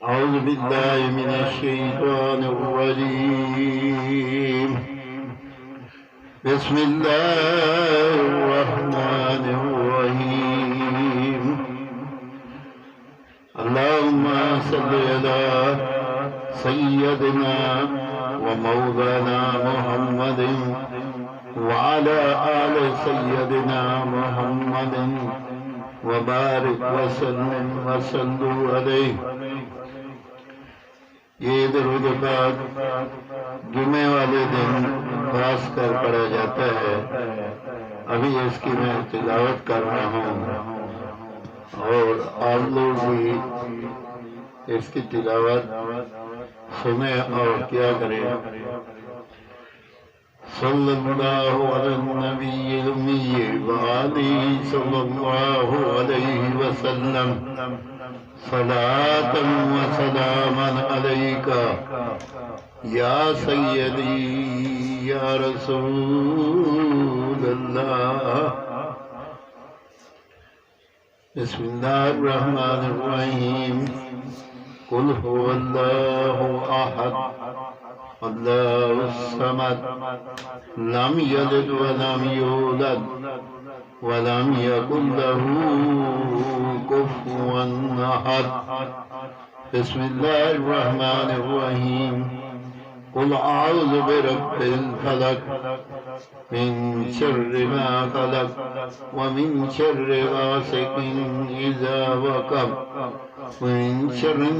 أعوذ بالله من الشيطان الرجيم. بسم الله الرحمن الرحيم. اللهم صل على سيدنا ومولانا محمد وعلى آل سيدنا محمد वबारिक वसल्लम वसल्लु अलैहि। ये दरूद पाक जुमे वाले दिन खास कर पढ़ा जाता है। अभी इसकी मैं तिलावत कर रहा हूँ और आप लोग भी इसकी तिलावत सुने और क्या करें। सल्लल्लाहु अलैहि सल्लल्लाहु अलैहि वसल्लम सलातन व सलामन अलैका या सय्यदी या रसूलल्लाह। बिस्मिल्लाहिर रहमानिर रहीम। कुल हुवल्लाहु अहद अल्लाहुस समद लम यलिद वलम यूलद वलम यकुल लहू कुफुवन अहद। बिस्मिल्लाहिर रहमानिर रहीम। कुल अऊज़ु बिरब्बिल फलक मिन शर्रि मा खलक व मिन शर्रि गासिकिन इज़ा वक़ब मिन शर्रि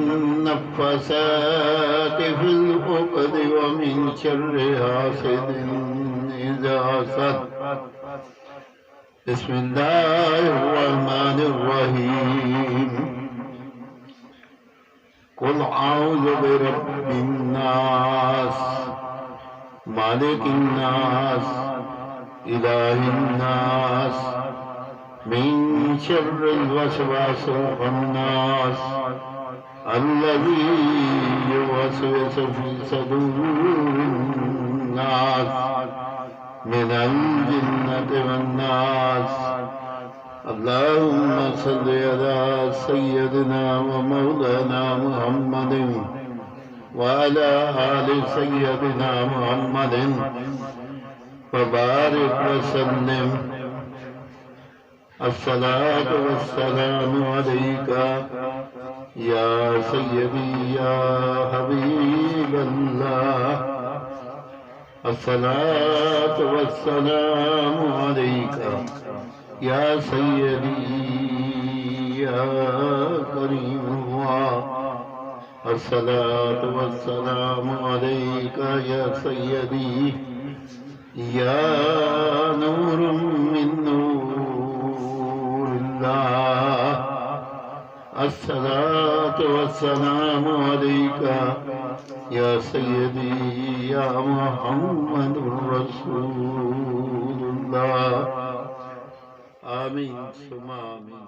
नफ़्फ़ासाति फ़िल उक़द व मिन शर्रि हासिदिन इज़ा हसद। बिस्मिल्लाहिर रहमानिर रहीम। कुल अऊज़ु बिरब्बिन नास मालिकिन नास इलाहिन नास मिन शर्रिल वसवासिल खन्नास अल्लज़ी युवस्विसु फ़ी सुदूरिन नास मिनल जिन्नति वन नास। अल्लाहुम्मा सल्लि अला सय्यदिना व मौलाना मुहम्मदिन व अला आलि सय्यदिना मुहम्मदिन व बारिक व सल्लिम। अस्सलातु वस्सलामु अलैका या सय्यदी या हबीबल्लाह। अस्सलातु वस्सलामु अलैका या सय्यदी या करीमुल्लाह। अस्सलातु वस्सलामु अलैका या सय्यदी या नूरुम मिन नूरिल्लाह। अस्सलातु वस्सलामु अलैका या सय्यदी या मुहम्मदुर रसूलुल्लाह। आमीन सुम्मा आमीन।